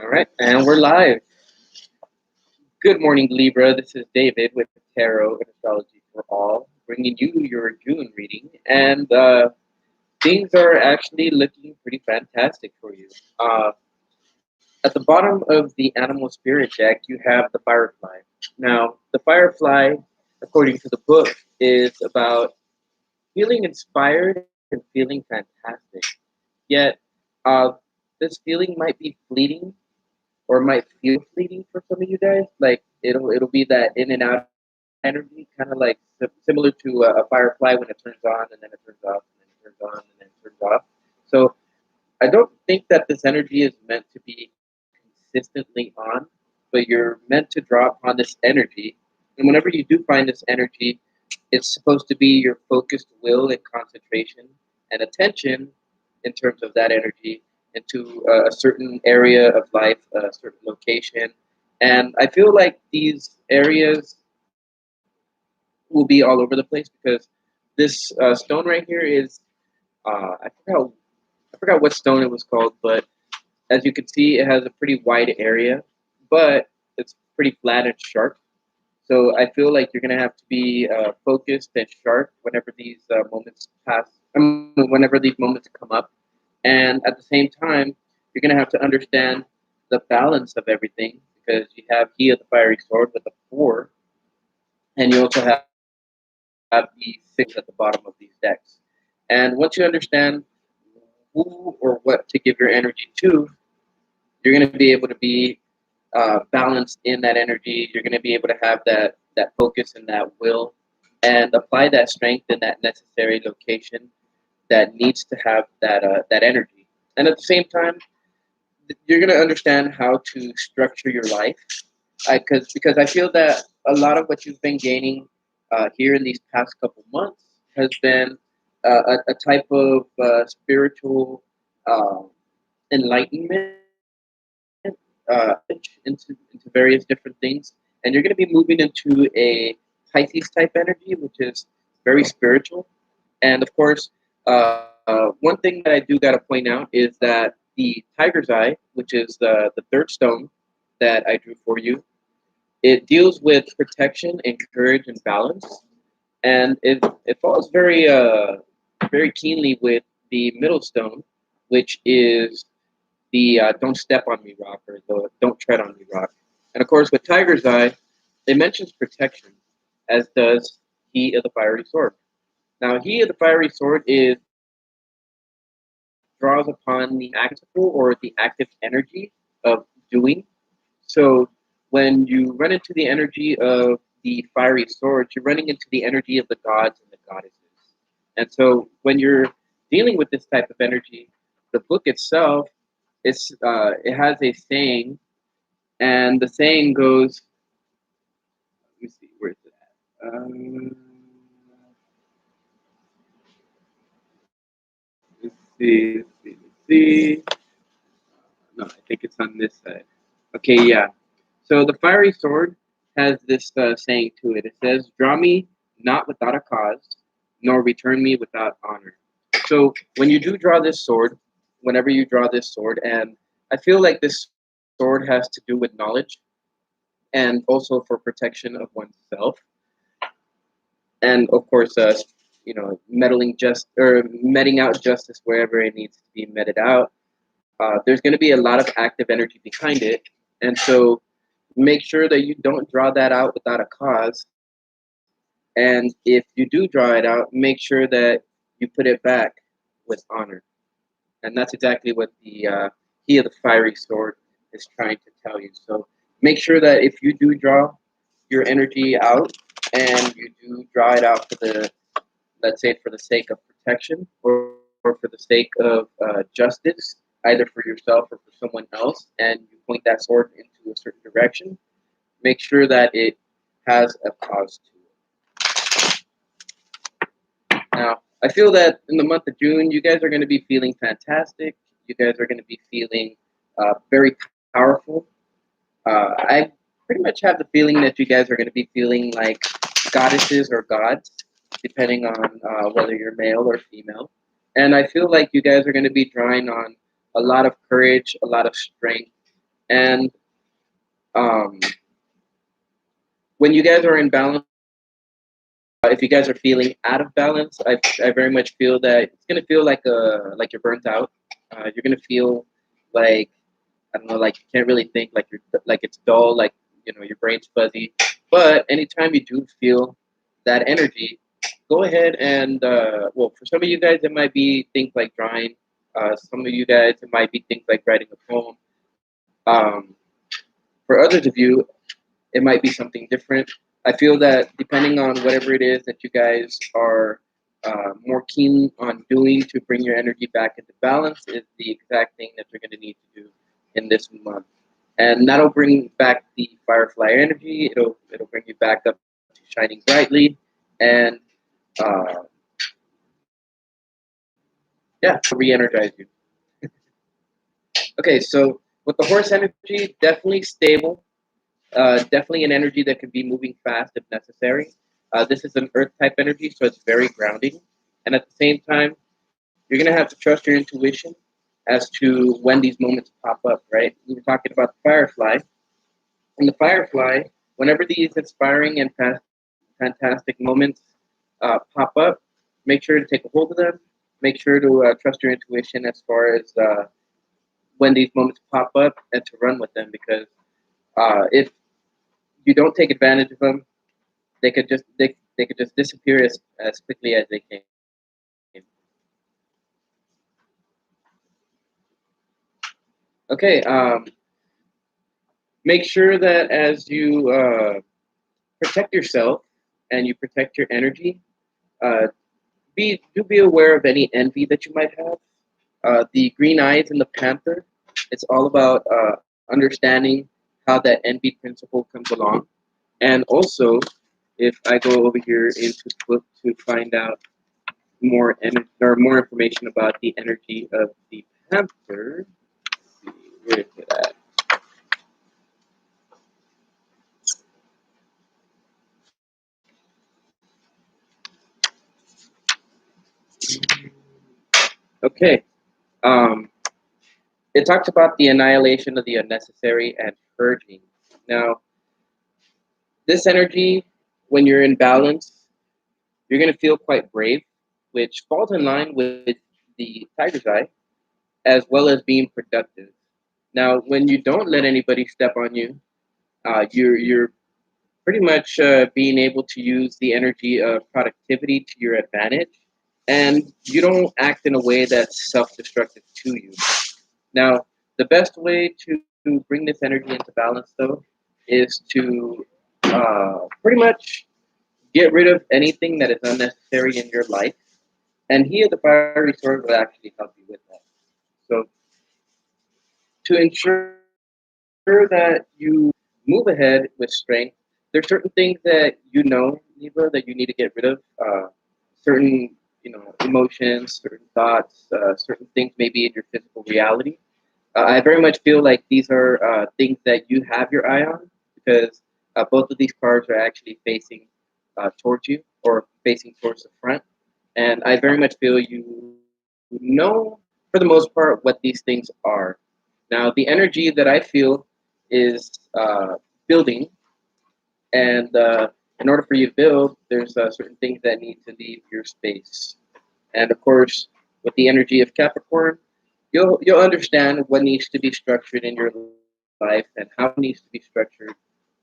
All right, and we're live. Good morning, Libra. This is David with Tarot and Astrology for All, bringing you your June reading. And things are actually looking pretty fantastic for you. At the bottom of the Animal Spirit deck, you have the Firefly. Now, the Firefly, according to the book, is about feeling inspired and feeling fantastic. Yet, uh, this feeling might be fleeting or might feel fleeting for some of you guys. Like it'll be that in and out energy, kind of like similar to a firefly when it turns on and then it turns off and then it turns on and then it turns off. So I don't think that this energy is meant to be consistently on, but you're meant to draw upon this energy. And whenever you do find this energy, it's supposed to be your focused will and concentration and attention in terms of that energy into a certain area of life, a certain location. And I feel like these areas will be all over the place because this stone right here is I forgot what stone it was called, but as you can see, it has a pretty wide area, but it's pretty flat and sharp. So I feel like you're gonna have to be focused and sharp whenever these moments pass. Whenever these moments come up, and at the same time, you're gonna have to understand the balance of everything because you have He of the Fiery Sword with the four, and you also have the six at the bottom of these decks. And once you understand who or what to give your energy to, you're going to be able to be balanced in that energy. You're going to be able to have that focus and that will, and apply that strength in that necessary location that needs to have that energy. And at the same time, you're going to understand how to structure your life. Because I feel that a lot of what you've been gaining here in these past couple months has been a type of spiritual uh, enlightenment, into various different things, and you're going to be moving into a Pisces type energy, which is very spiritual. And of course, one thing that I do got to point out is that the Tiger's Eye, which is the third stone that I drew for you, it deals with protection and courage and balance, and it falls very keenly with the middle stone, which is the "Don't Step on Me" rock or the "Don't Tread on Me" rock. And of course, with Tiger's Eye, it mentions protection, as does He of the Fiery Sword. Now, He of the Fiery Sword is draws upon the active principle or the active energy of doing. So when you run into the energy of the fiery sword, you're running into the energy of the gods and the goddesses. And so when you're dealing with this type of energy, the book itself it has a saying, and the saying goes. Let me see, where is it at? Let's see. No, I think it's on this side. Okay, yeah. So the fiery sword has this saying to it. It says, "Draw me not without a cause, nor return me without honor." So when you do draw this sword, whenever you draw this sword, and I feel like this sword has to do with knowledge and also for protection of oneself, and of course, meddling just or meting out justice wherever it needs to be meted out. There's going to be a lot of active energy behind it, and so make sure that you don't draw that out without a cause. And if you do draw it out, make sure that you put it back with honor. And that's exactly what the He of the Fiery Sword is trying to tell you. So make sure that if you do draw your energy out and you do draw it out for the, let's say, for the sake of protection or for the sake of justice, either for yourself or for someone else, and you point that sword into a certain direction, make sure that it has a cause to it. Now, I feel that in the month of June, you guys are going to be feeling fantastic. You guys are going to be feeling very powerful. I pretty much have the feeling that you guys are going to be feeling like goddesses or gods, depending on whether you're male or female. And I feel like you guys are going to be drawing on a lot of courage, a lot of strength, And um, when you guys are in balance, if you guys are feeling out of balance, I very much feel that it's gonna feel like you're burnt out. You're gonna feel like, I don't know, like you can't really think, like you're like it's dull, like your brain's fuzzy. But anytime you do feel that energy, go ahead and well, for some of you guys it might be things like drawing. Some of you guys it might be things like writing a poem. Um, for others of you, it might be something different. I feel that depending on whatever it is that you guys are more keen on doing to bring your energy back into balance is the exact thing that you're going to need to do in this month. And that'll bring back the firefly energy. It'll bring you back up to shining brightly, and uh, yeah, re-energize you. Okay, so with the horse energy, definitely stable. Definitely an energy that can be moving fast if necessary. This is an earth type energy, so it's very grounding. And at the same time, you're going to have to trust your intuition as to when these moments pop up, right? We were talking about the firefly. And the firefly, whenever these inspiring and fantastic moments pop up, make sure to take a hold of them. Make sure to trust your intuition as far as when these moments pop up and to run with them because if you don't take advantage of them, they could just disappear as quickly as they came. Okay, make sure that as you protect yourself and you protect your energy, uh, be aware of any envy that you might have. The green eyes in the panther, it's all about understanding how that envy principle comes along. And also, if I go over here into the book to find out more information about the energy of the panther, let's see, where is it at? Okay. Um, it talks about the annihilation of the unnecessary and purging. Now, this energy, when you're in balance, you're going to feel quite brave, which falls in line with the tiger's eye, as well as being productive. Now, when you don't let anybody step on you, you're pretty much being able to use the energy of productivity to your advantage, and you don't act in a way that's self-destructive to you. Now, the best way to bring this energy into balance, though, is to pretty much get rid of anything that is unnecessary in your life, and here the fiery sword will actually help you with that. So, to ensure that you move ahead with strength, there's certain things that Libra, that you need to get rid of. Certain, emotions, certain thoughts, certain things maybe in your physical reality. I very much feel like these are things that you have your eye on because both of these cards are actually facing towards you or facing towards the front. And I very much feel you know, for the most part, what these things are. Now, the energy that I feel is building, and in order for you to build, there's certain things that need to leave your space. And of course, with the energy of Capricorn, you'll understand what needs to be structured in your life and how it needs to be structured.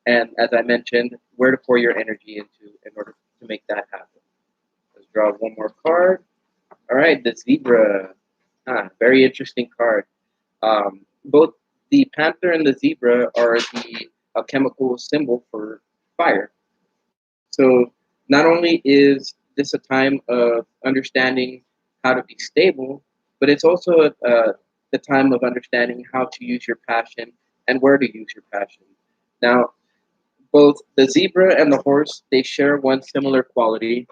And as I mentioned, where to pour your energy into in order to make that happen. Let's draw one more card. All right, the zebra. Very interesting card. Both the panther and the zebra are the chemical symbol for fire. So not only is this a time of understanding how to be stable, but it's also the time of understanding how to use your passion and where to use your passion. Now, both the zebra and the horse, they share one similar quality,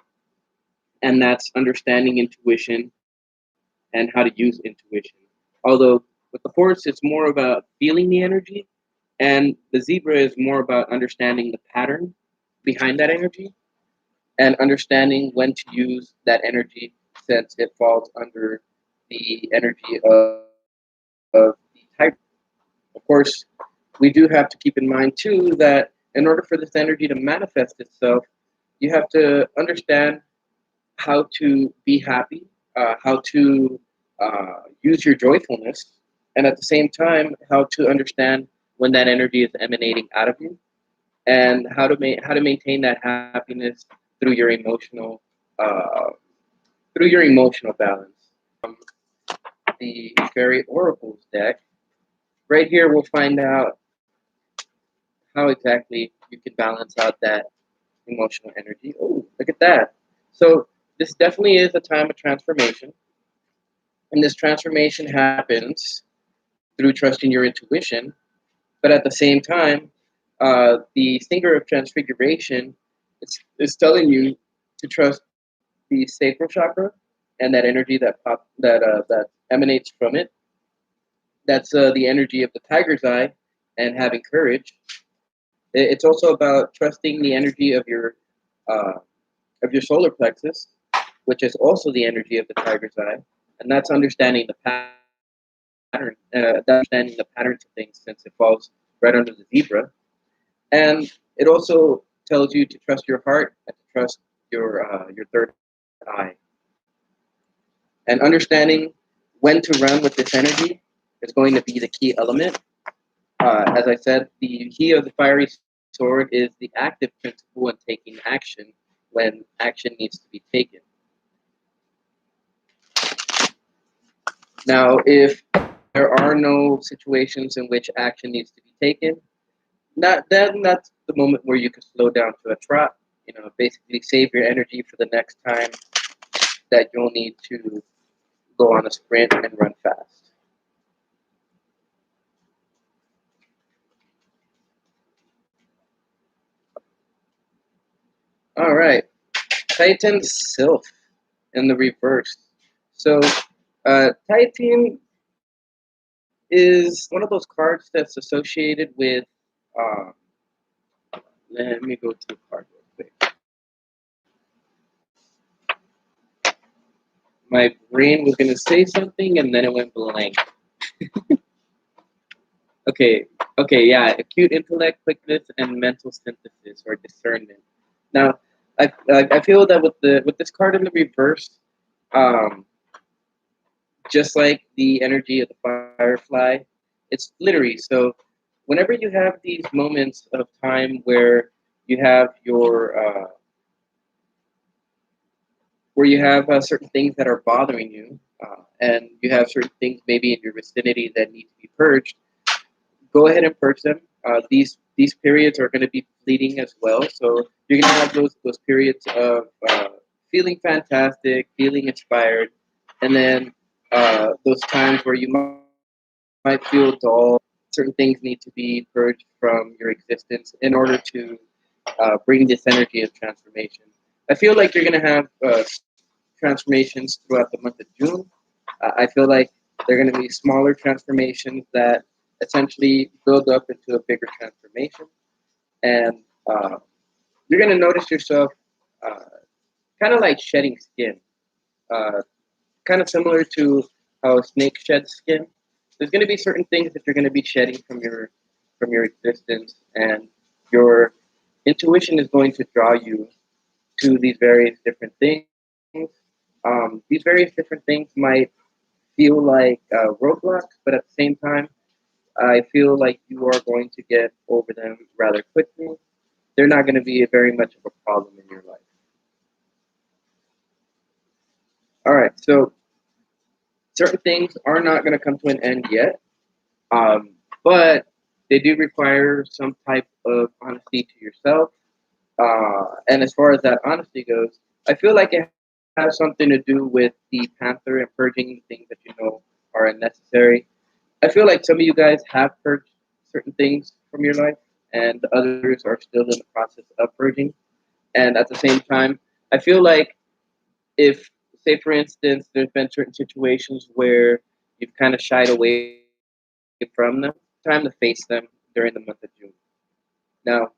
and that's understanding intuition and how to use intuition. Although with the horse, it's more about feeling the energy, and the zebra is more about understanding the pattern behind that energy and understanding when to use that energy since it falls under the energy of the tiger. Of course, we do have to keep in mind too that in order for this energy to manifest itself, you have to understand how to be happy, how to use your joyfulness, and at the same time, how to understand when that energy is emanating out of you, and how to maintain that happiness through your emotional uh, through your emotional balance. The Fairy Oracles deck. Right here, we'll find out how exactly you can balance out that emotional energy. Oh, look at that. So this definitely is a time of transformation, and this transformation happens through trusting your intuition. But at the same time, the singer of transfiguration is telling you to trust the sacral chakra and that energy that emanates from it. That's the energy of the tiger's eye and having courage. It's also about trusting the energy uh, of your solar plexus, which is also the energy of the tiger's eye, and that's understanding the that's understanding the patterns of things since it falls right under the zebra. And it also tells you to trust your heart and to trust your third eye, and understanding when to run with this energy is going to be the key element. As I said, the key of the fiery sword is the active principle in taking action when action needs to be taken. Now, if there are no situations in which action needs to be taken, then that's the moment where you can slow down to a trot. Basically save your energy for the next time that you'll need to go on a sprint and run fast. All right, Titan Sylph in the reverse. So, Titan is one of those cards that's associated with. Um, Let me go to the card real quick. My brain was going to say something and then it went blank. Okay, okay, yeah, acute intellect, quickness, and mental synthesis or discernment. Now, I feel that with this card in the reverse, um, just like the energy of the firefly, it's glittery. So, whenever you have these moments of time where you have certain things that are bothering you, and you have certain things maybe in your vicinity that need to be purged, go ahead and purge them. These periods are going to be fleeting as well, so you're going to have those periods of feeling fantastic, feeling inspired, and then those times where you might feel dull. Certain things need to be purged from your existence in order to bring this energy of transformation. I feel like you're going to have transformations throughout the month of June. I feel like they're going to be smaller transformations that essentially build up into a bigger transformation. And you're going to notice yourself uh, kind of like shedding skin, uh, kind of similar to how a snake sheds skin. There's going to be certain things that you're going to be shedding from your existence, and your intuition is going to draw you to these various different things. These various different things might feel like roadblocks, but at the same time, I feel like you are going to get over them rather quickly. They're not going to be very much of a problem in your life. All right, so certain things are not going to come to an end yet, but they do require some type of honesty to yourself. And as far as that honesty goes, I feel like it has something to do with the panther and purging things that you know are unnecessary. I feel like some of you guys have purged certain things from your life, and others are still in the process of purging. And at the same time, I feel like if, say, for instance, there's been certain situations where you've kind of shied away from them, time to face them during the month of June. Now,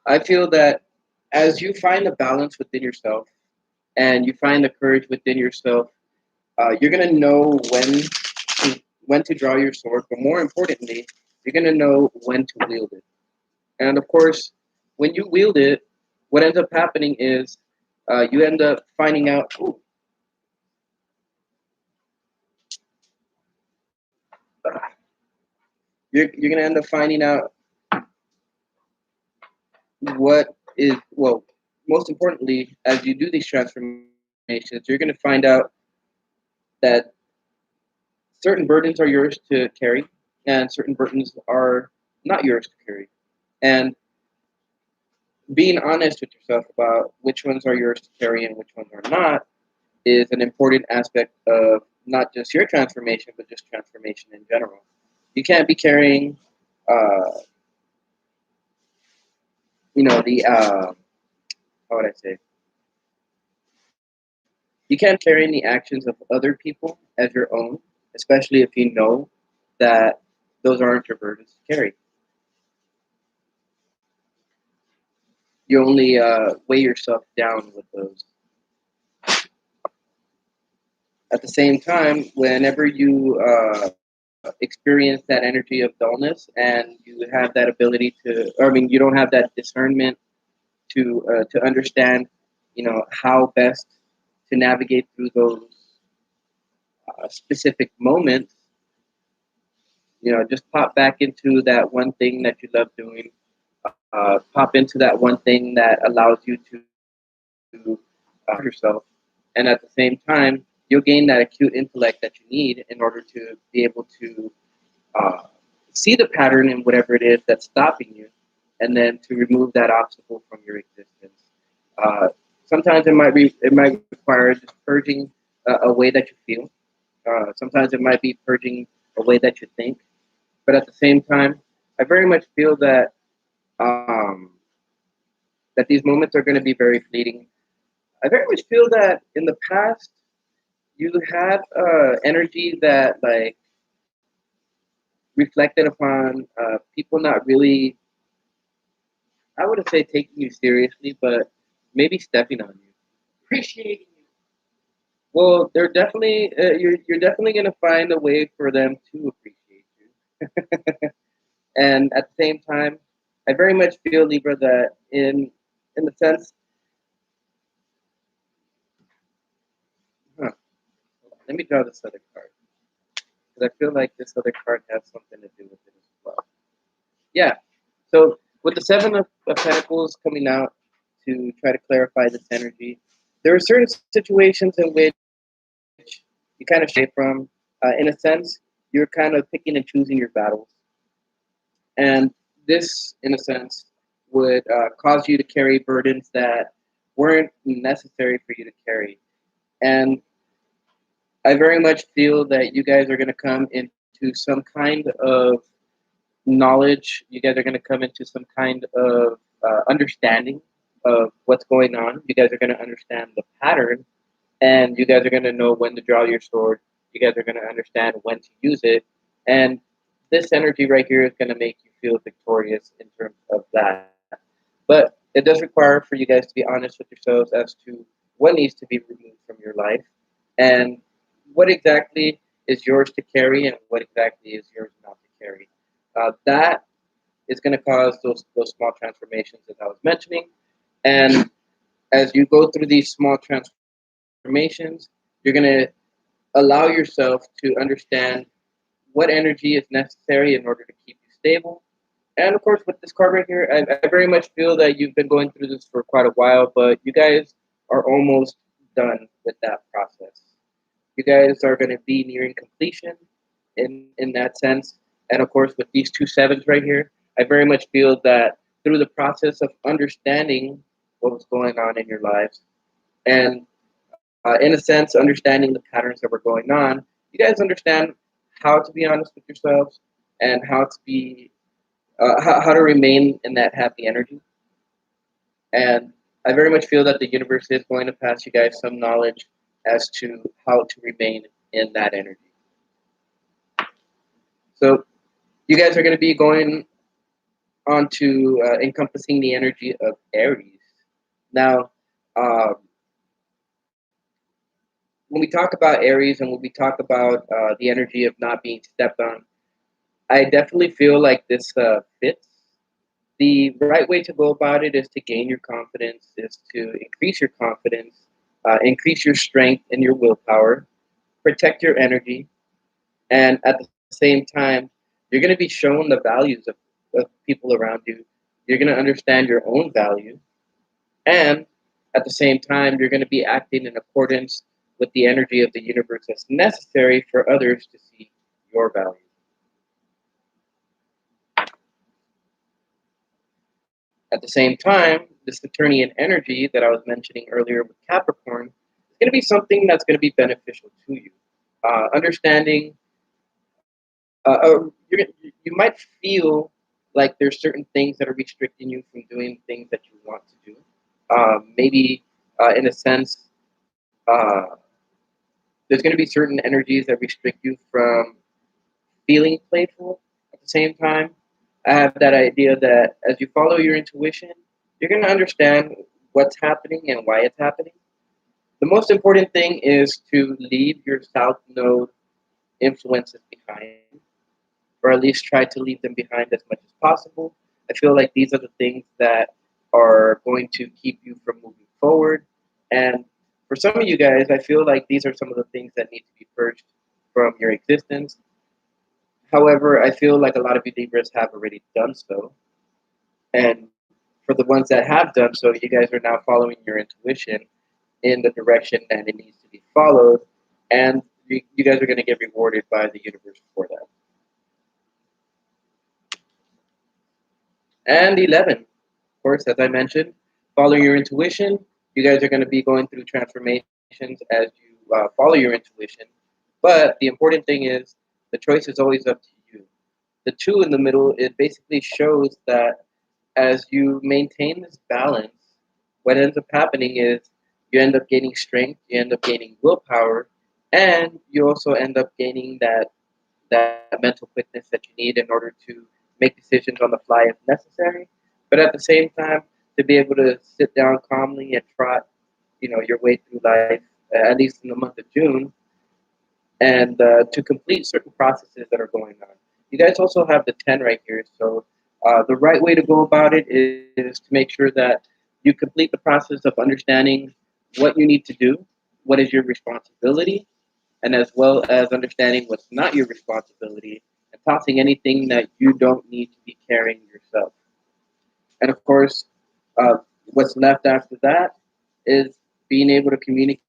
I feel that as you find the balance within yourself and you find the courage within yourself, you're gonna know when to draw your sword, but more importantly, You're going to know when to wield it. And of course, when you wield it, what ends up happening is you end up finding out, ooh, you're going to end up finding out what is, well, most importantly, as you do these transformations, you're going to find out that certain burdens are yours to carry and certain burdens are not yours to carry. And being honest with yourself about which ones are yours to carry and which ones are not is an important aspect of not just your transformation, but just transformation in general. You can't be carrying, uh, the, how would I say, you can't carry in the actions of other people as your own, especially if you know that those aren't your burdens to carry. You only weigh yourself down with those. At the same time, whenever you experience that energy of dullness and you have that ability to, or, I mean, you don't have that discernment to understand, how best to navigate through those specific moments. Just pop back into that one thing that you love doing. Pop into that one thing that allows you to yourself, and at the same time, you'll gain that acute intellect that you need in order to be able to uh, see the pattern in whatever it is that's stopping you, and then to remove that obstacle from your existence. Uh, Sometimes it might require just purging a way that you feel. Sometimes it might be purging a way that you think. But at the same time, I very much feel um, that these moments are going to be very fleeting. I very much feel that in the past you had energy that like reflected upon people not really, I wouldn't say taking you seriously, but maybe stepping on you, appreciating you. Well, they're definitely you're definitely going to find a way for them to appreciate you. And at the same time, I very much feel, Libra, that in the sense, huh, let me draw this other card because I feel like this other card has something to do with it as well. Yeah. So with the Seven of Pentacles coming out to try to clarify this energy, there are certain situations in which you kind of shy away from. In a sense, you're kind of picking and choosing your battles, and this, in a sense, would cause you to carry burdens that weren't necessary for you to carry. And I very much feel that you guys are going to come into some kind of knowledge. You guys are going to come into some kind of understanding of what's going on. You guys are going to understand the pattern, and you guys are going to know when to draw your sword. You guys are going to understand when to use it. And this energy right here is going to make you feel victorious in terms of that. But it does require for you guys to be honest with yourselves as to what needs to be removed from your life and what exactly is yours to carry and what exactly is yours not to carry. That is going to cause those small transformations as I was mentioning. And as you go through these small transformations, you're going to allow yourself to understand what energy is necessary in order to keep you stable. And of course, with this card right here, I very much feel that you've been going through this for quite a while, but you guys are almost done with that process. You guys are going to be nearing completion in that sense. And of course, with these two sevens right here, I very much feel that through the process of understanding what was going on in your lives and in a sense, understanding the patterns that were going on, you guys understand how to be honest with yourselves and how to be how to remain in that happy energy. And I very much feel that the universe is going to pass you guys some knowledge as to how to remain in that energy. So you guys are going to be going on to encompassing the energy of Aries. Now, um, when we talk about Aries and when we talk about the energy of not being stepped on, I definitely feel like this fits. The right way to go about it is to gain your confidence, is to increase your confidence, increase your strength and your willpower, protect your energy, and at the same time, you're going to be shown the values of people around you. You're going to understand your own value, and at the same time, you're going to be acting in accordance with the energy of the universe that's necessary for others to see your value. At the same time, this Saturnian energy that I was mentioning earlier with Capricorn is going to be something that's going to be beneficial to you. Understanding, you might feel like there's certain things that are restricting you from doing things that you want to do. Maybe, in a sense, there's going to be certain energies that restrict you from feeling playful. At the same time, I have that idea that as you follow your intuition, you're going to understand what's happening and why it's happening. The most important thing is to leave your south node influences behind, or at least try to leave them behind as much as possible. I feel like these are the things that are going to keep you from moving forward. And for some of you guys, I feel like these are some of the things that need to be purged from your existence. However, I feel like a lot of you Libras have already done so. And for the ones that have done so, you guys are now following your intuition in the direction that it needs to be followed. And you guys are going to get rewarded by the universe for that. And 11, of course, as I mentioned, follow your intuition. You guys are going to be going through transformations as you follow your intuition. But the important thing is the choice is always up to you. The two in the middle, it basically shows that as you maintain this balance, what ends up happening is you end up gaining strength, you end up gaining willpower, and you also end up gaining that mental quickness that you need in order to make decisions on the fly if necessary. But at the same time, to be able to sit down calmly and trot, your way through life, at least in the month of June, and to complete certain processes that are going on. You guys also have the 10 right here. So the right way to go about it is to make sure that you complete the process of understanding what you need to do, what is your responsibility, and as well as understanding what's not your responsibility and tossing anything that you don't need to be carrying yourself. And of course, what's left after that is being able to communicate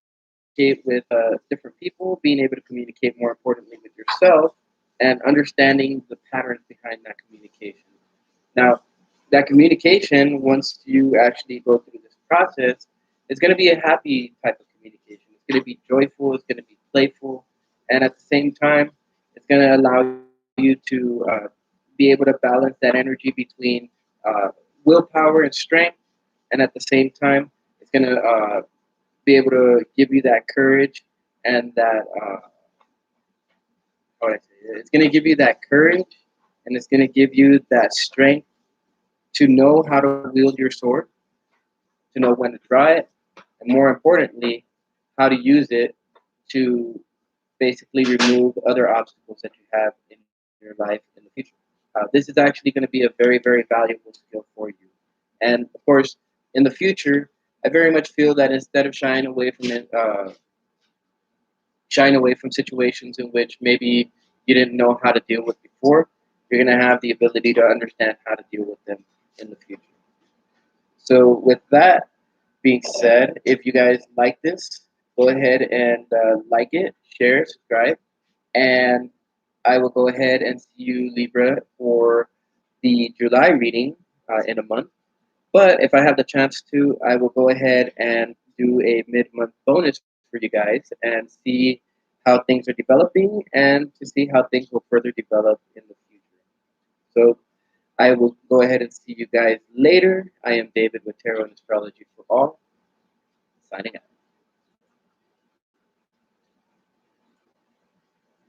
with different people, being able to communicate more importantly with yourself, and understanding the patterns behind that communication. Now, that communication, once you actually go through this process, is going to be a happy type of communication. It's going to be joyful, it's going to be playful, and at the same time, it's going to allow you to be able to balance that energy between uh, willpower and strength, and at the same time, it's going to be able to give you that courage and that how would I say it? It's going to give you that courage and it's going to give you that strength to know how to wield your sword, to know when to draw it, and more importantly, how to use it to basically remove other obstacles that you have in your life in the future. This is actually going to be a very, very valuable skill for you. And of course, in the future, I very much feel that instead of shying away from situations in which maybe you didn't know how to deal with before, you're going to have the ability to understand how to deal with them in the future. So, with that being said, if you guys like this, go ahead and like it, share, subscribe, and I will go ahead and see you, Libra, for the July reading in a month. But if I have the chance to, I will go ahead and do a mid-month bonus for you guys and see how things are developing and to see how things will further develop in the future. So I will go ahead and see you guys later. I am David with Tarot and Astrology for All, signing out.